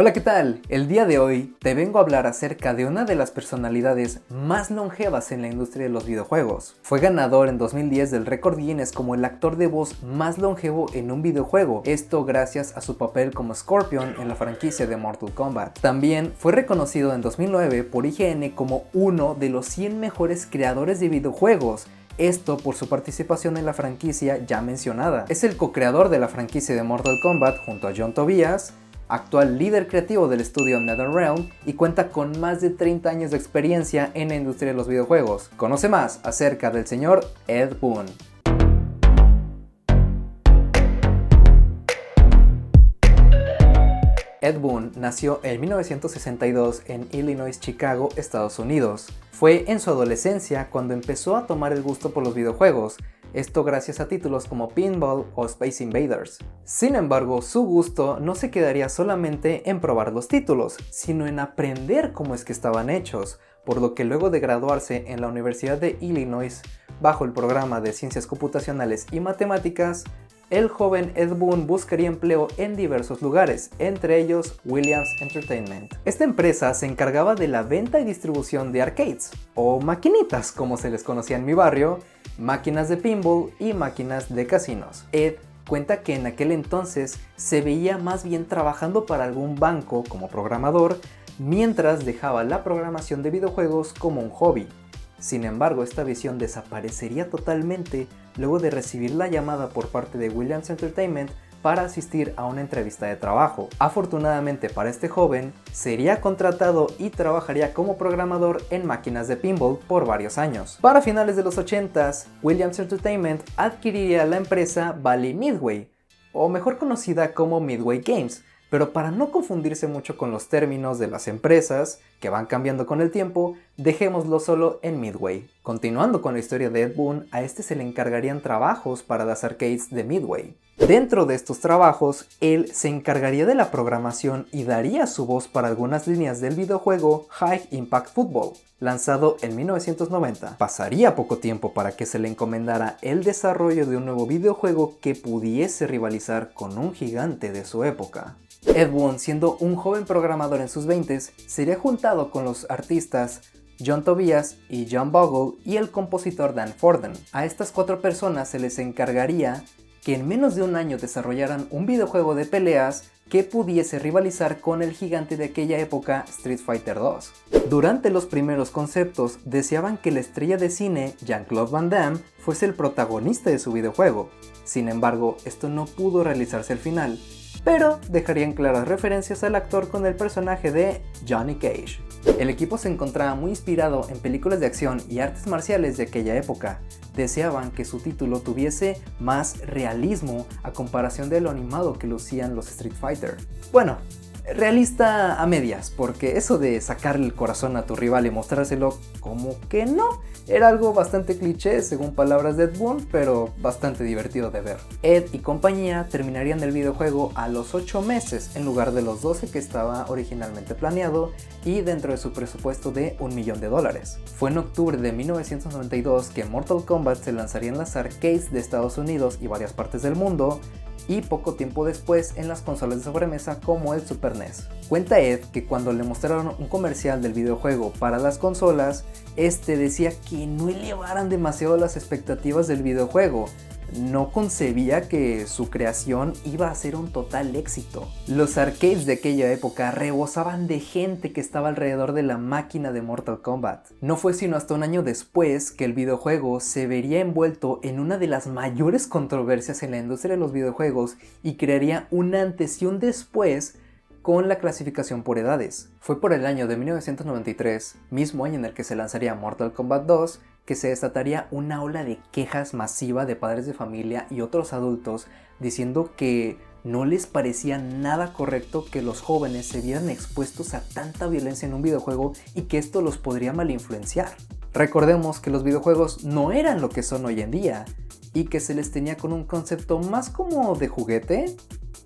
Hola, ¿qué tal? El día de hoy te vengo a hablar acerca de una de las personalidades más longevas en la industria de los videojuegos. Fue ganador en 2010 del récord Guinness como el actor de voz más longevo en un videojuego, esto gracias a su papel como Scorpion en la franquicia de Mortal Kombat. También fue reconocido en 2009 por IGN como uno de los 100 mejores creadores de videojuegos. Esto por su participación en la franquicia ya mencionada. Es el co-creador de la franquicia de Mortal Kombat junto a John Tobias, actual líder creativo del estudio NetherRealm y cuenta con más de 30 años de experiencia en la industria de los videojuegos. Conoce más acerca del señor Ed Boon. Ed Boon nació en 1962 en Illinois, Chicago, Estados Unidos. Fue en su adolescencia cuando empezó a tomar el gusto por los videojuegos, esto gracias a títulos como Pinball o Space Invaders. Sin embargo, su gusto no se quedaría solamente en probar los títulos, sino en aprender cómo es que estaban hechos, por lo que luego de graduarse en la Universidad de Illinois bajo el programa de Ciencias Computacionales y Matemáticas, el joven Ed Boon buscaría empleo en diversos lugares, entre ellos Williams Entertainment. Esta empresa se encargaba de la venta y distribución de arcades, o maquinitas como se les conocía en mi barrio, máquinas de pinball y máquinas de casinos. Ed cuenta que en aquel entonces se veía más bien trabajando para algún banco como programador, mientras dejaba la programación de videojuegos como un hobby. Sin embargo, esta visión desaparecería totalmente luego de recibir la llamada por parte de Williams Entertainment para asistir a una entrevista de trabajo. Afortunadamente para este joven, sería contratado y trabajaría como programador en máquinas de pinball por varios años. Para finales de los 80s, Williams Entertainment adquiriría la empresa Bally Midway, o mejor conocida como Midway Games, pero para no confundirse mucho con los términos de las empresas, que van cambiando con el tiempo, dejémoslo solo en Midway. Continuando con la historia de Ed Boon, a este se le encargarían trabajos para las arcades de Midway. Dentro de estos trabajos, él se encargaría de la programación y daría su voz para algunas líneas del videojuego High Impact Football, lanzado en 1990. Pasaría poco tiempo para que se le encomendara el desarrollo de un nuevo videojuego que pudiese rivalizar con un gigante de su época. Ed Boon, siendo un joven programador en sus 20s, sería juntado con los artistas John Tobias y John Bogle y el compositor Dan Forden. A estas 4 personas se les encargaría que en menos de un año desarrollaran un videojuego de peleas que pudiese rivalizar con el gigante de aquella época, Street Fighter 2. Durante los primeros conceptos, deseaban que la estrella de cine, Jean-Claude Van Damme, fuese el protagonista de su videojuego. Sin embargo, esto no pudo realizarse al final, pero dejarían claras referencias al actor con el personaje de Johnny Cage. El equipo se encontraba muy inspirado en películas de acción y artes marciales de aquella época. Deseaban que su título tuviese más realismo a comparación de lo animado que lucían los Street Fighter. Bueno, realista a medias, porque eso de sacarle el corazón a tu rival y mostrárselo, como que no. Era algo bastante cliché según palabras de Ed Boon, pero bastante divertido de ver. Ed y compañía terminarían el videojuego a los 8 meses en lugar de los 12 que estaba originalmente planeado y dentro de su presupuesto de $1 millón. Fue en octubre de 1992 que Mortal Kombat se lanzaría en las arcades de Estados Unidos y varias partes del mundo, y poco tiempo después en las consolas de sobremesa como el Super NES. Cuenta Ed que cuando le mostraron un comercial del videojuego para las consolas, este decía que no elevaran demasiado las expectativas del videojuego. No concebía que su creación iba a ser un total éxito. Los arcades de aquella época rebosaban de gente que estaba alrededor de la máquina de Mortal Kombat. No fue sino hasta un año después que el videojuego se vería envuelto en una de las mayores controversias en la industria de los videojuegos y crearía un antes y un después con la clasificación por edades. Fue por el año de 1993, mismo año en el que se lanzaría Mortal Kombat 2, que se desataría una ola de quejas masiva de padres de familia y otros adultos diciendo que no les parecía nada correcto que los jóvenes se vieran expuestos a tanta violencia en un videojuego y que esto los podría malinfluenciar. Recordemos que los videojuegos no eran lo que son hoy en día y que se les tenía con un concepto más como de juguete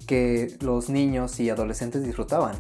que los niños y adolescentes disfrutaban.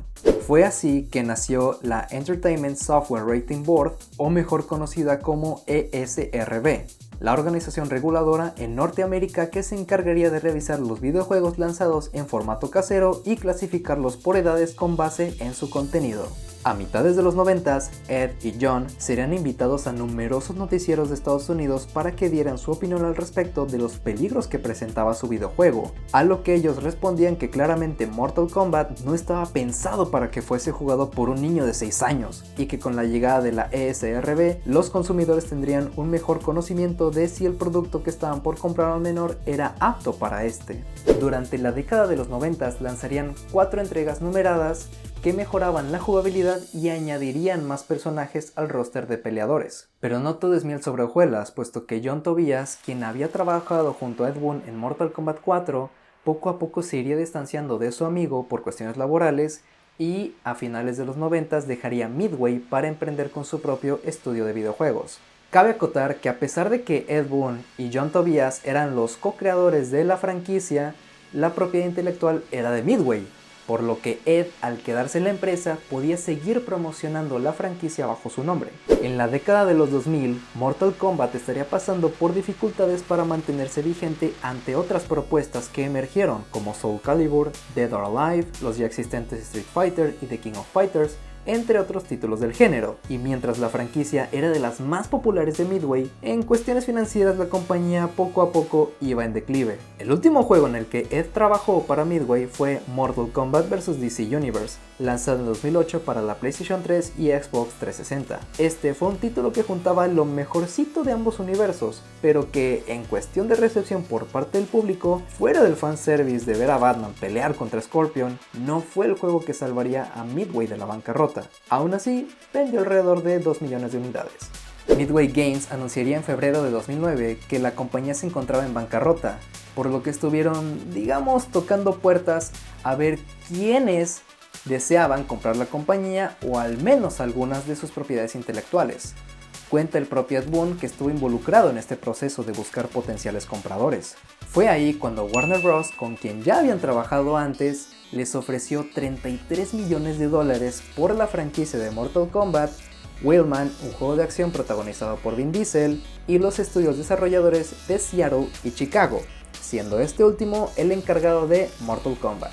Fue así que nació la Entertainment Software Rating Board, o mejor conocida como ESRB, la organización reguladora en Norteamérica que se encargaría de revisar los videojuegos lanzados en formato casero y clasificarlos por edades con base en su contenido. A mitades de los 90s, Ed y John serían invitados a numerosos noticieros de Estados Unidos para que dieran su opinión al respecto de los peligros que presentaba su videojuego, a lo que ellos respondían que claramente Mortal Kombat no estaba pensado para que fuese jugado por un niño de 6 años, y que con la llegada de la ESRB, los consumidores tendrían un mejor conocimiento de si el producto que estaban por comprar al menor era apto para este. Durante la década de los 90s lanzarían 4 entregas numeradas que mejoraban la jugabilidad y añadirían más personajes al roster de peleadores. Pero no todo es miel sobre hojuelas, puesto que John Tobias, quien había trabajado junto a Ed Boon en Mortal Kombat 4, poco a poco se iría distanciando de su amigo por cuestiones laborales y a finales de los 90 dejaría Midway para emprender con su propio estudio de videojuegos. Cabe acotar que a pesar de que Ed Boon y John Tobias eran los co-creadores de la franquicia, la propiedad intelectual era de Midway, por lo que Ed, al quedarse en la empresa, podía seguir promocionando la franquicia bajo su nombre. En la década de los 2000, Mortal Kombat estaría pasando por dificultades para mantenerse vigente ante otras propuestas que emergieron, como Soul Calibur, Dead or Alive, los ya existentes Street Fighter y The King of Fighters, entre otros títulos del género, y mientras la franquicia era de las más populares de Midway, en cuestiones financieras la compañía poco a poco iba en declive. El último juego en el que Ed trabajó para Midway fue Mortal Kombat vs DC Universe, lanzado en 2008 para la PlayStation 3 y Xbox 360. Este fue un título que juntaba lo mejorcito de ambos universos, pero que en cuestión de recepción por parte del público, fuera del fanservice de ver a Batman pelear contra Scorpion, no fue el juego que salvaría a Midway de la bancarrota. Aún así, vendió alrededor de 2 millones de unidades. Midway Games anunciaría en febrero de 2009 que la compañía se encontraba en bancarrota, por lo que estuvieron, digamos, tocando puertas a ver quiénes deseaban comprar la compañía o al menos algunas de sus propiedades intelectuales. Cuenta el propio Ed Boon que estuvo involucrado en este proceso de buscar potenciales compradores. Fue ahí cuando Warner Bros., con quien ya habían trabajado antes, les ofreció $33 millones por la franquicia de Mortal Kombat, Wheelman, un juego de acción protagonizado por Vin Diesel, y los estudios desarrolladores de Seattle y Chicago, siendo este último el encargado de Mortal Kombat.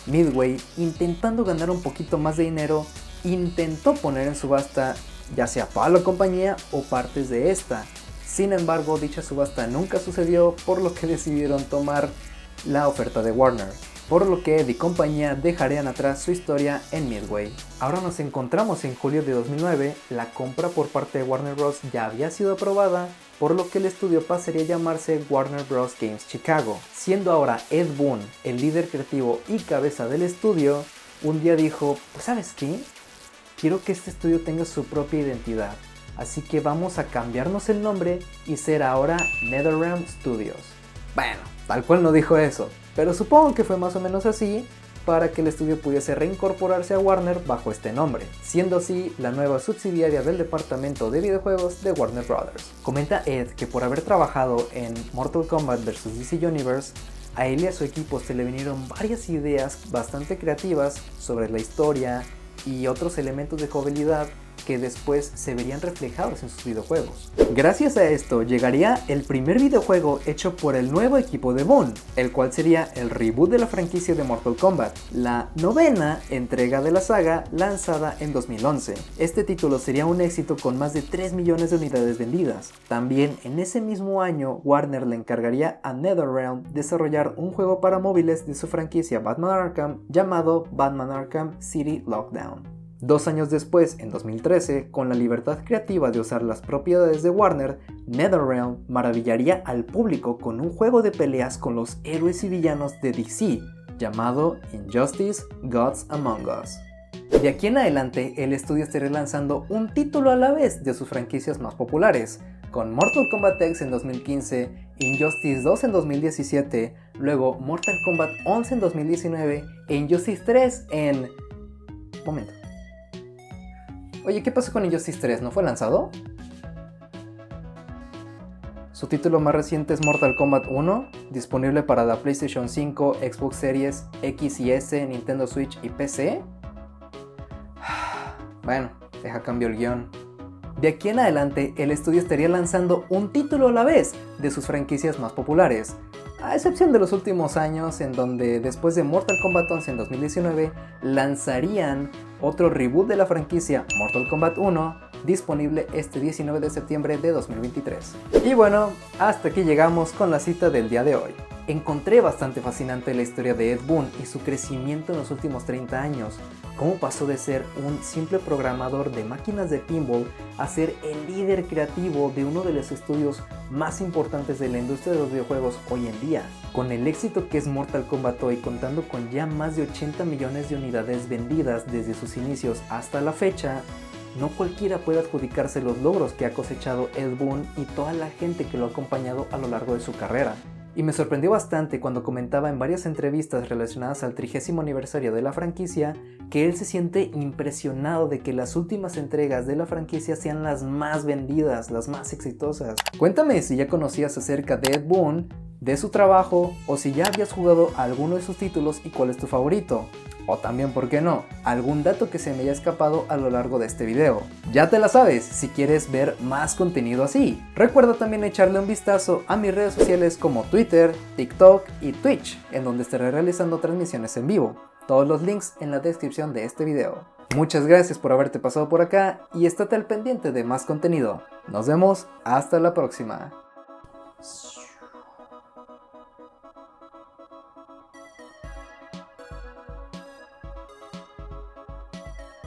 Midway, intentando ganar un poquito más de dinero, intentó poner en subasta ya sea toda la compañía o partes de esta. Sin embargo, dicha subasta nunca sucedió, por lo que decidieron tomar la oferta de Warner, por lo que Ed y compañía dejarían atrás su historia en Midway. Ahora nos encontramos en julio de 2009, la compra por parte de Warner Bros. Ya había sido aprobada, por lo que el estudio pasaría a llamarse Warner Bros. Games Chicago. Siendo ahora Ed Boon el líder creativo y cabeza del estudio, un día dijo, pues ¿sabes qué? Quiero que este estudio tenga su propia identidad, así que vamos a cambiarnos el nombre y ser ahora NetherRealm Studios. Bueno, tal cual no dijo eso, pero supongo que fue más o menos así para que el estudio pudiese reincorporarse a Warner bajo este nombre, siendo así la nueva subsidiaria del departamento de videojuegos de Warner Bros. Comenta Ed que por haber trabajado en Mortal Kombat vs DC Universe, a él y a su equipo se le vinieron varias ideas bastante creativas sobre la historia y otros elementos de jugabilidad que después se verían reflejados en sus videojuegos. Gracias a esto llegaría el primer videojuego hecho por el nuevo equipo de Boon, el cual sería el reboot de la franquicia de Mortal Kombat, la novena entrega de la saga lanzada en 2011. Este título sería un éxito con más de 3 millones de unidades vendidas. También en ese mismo año Warner le encargaría a NetherRealm desarrollar un juego para móviles de su franquicia Batman Arkham llamado Batman Arkham City Lockdown. 2 años después, en 2013, con la libertad creativa de usar las propiedades de Warner, NetherRealm maravillaría al público con un juego de peleas con los héroes y villanos de DC, llamado Injustice: Gods Among Us. De aquí en adelante, el estudio estaría lanzando un título a la vez de sus franquicias más populares, con Mortal Kombat X en 2015, Injustice 2 en 2017, luego Mortal Kombat 11 en 2019 e Injustice 3 en... Momento. Oye, ¿qué pasó con Injustice 3? ¿No fue lanzado? Su título más reciente es Mortal Kombat 1, disponible para la PlayStation 5, Xbox Series X y S, Nintendo Switch y PC. Bueno, deja cambio el guión. De aquí en adelante, el estudio estaría lanzando un título a la vez de sus franquicias más populares, a excepción de los últimos años en donde después de Mortal Kombat 11 en 2019 lanzarían otro reboot de la franquicia Mortal Kombat 1 disponible este 19 de septiembre de 2023. Y bueno, hasta aquí llegamos con la cita del día de hoy. Encontré bastante fascinante la historia de Ed Boon y su crecimiento en los últimos 30 años, cómo pasó de ser un simple programador de máquinas de pinball a ser el líder creativo de uno de los estudios más importantes de la industria de los videojuegos hoy en día. Con el éxito que es Mortal Kombat hoy, contando con ya más de 80 millones de unidades vendidas desde sus inicios hasta la fecha, no cualquiera puede adjudicarse los logros que ha cosechado Ed Boon y toda la gente que lo ha acompañado a lo largo de su carrera. Y me sorprendió bastante cuando comentaba en varias entrevistas relacionadas al 30º aniversario de la franquicia que él se siente impresionado de que las últimas entregas de la franquicia sean las más vendidas, las más exitosas. Cuéntame si ya conocías acerca de Ed Boon, de su trabajo, o si ya habías jugado a alguno de sus títulos y cuál es tu favorito. O también, ¿por qué no?, algún dato que se me haya escapado a lo largo de este video. Ya te la sabes si quieres ver más contenido así. Recuerda también echarle un vistazo a mis redes sociales como Twitter, TikTok y Twitch, en donde estaré realizando transmisiones en vivo. Todos los links en la descripción de este video. Muchas gracias por haberte pasado por acá y estate al pendiente de más contenido. Nos vemos hasta la próxima.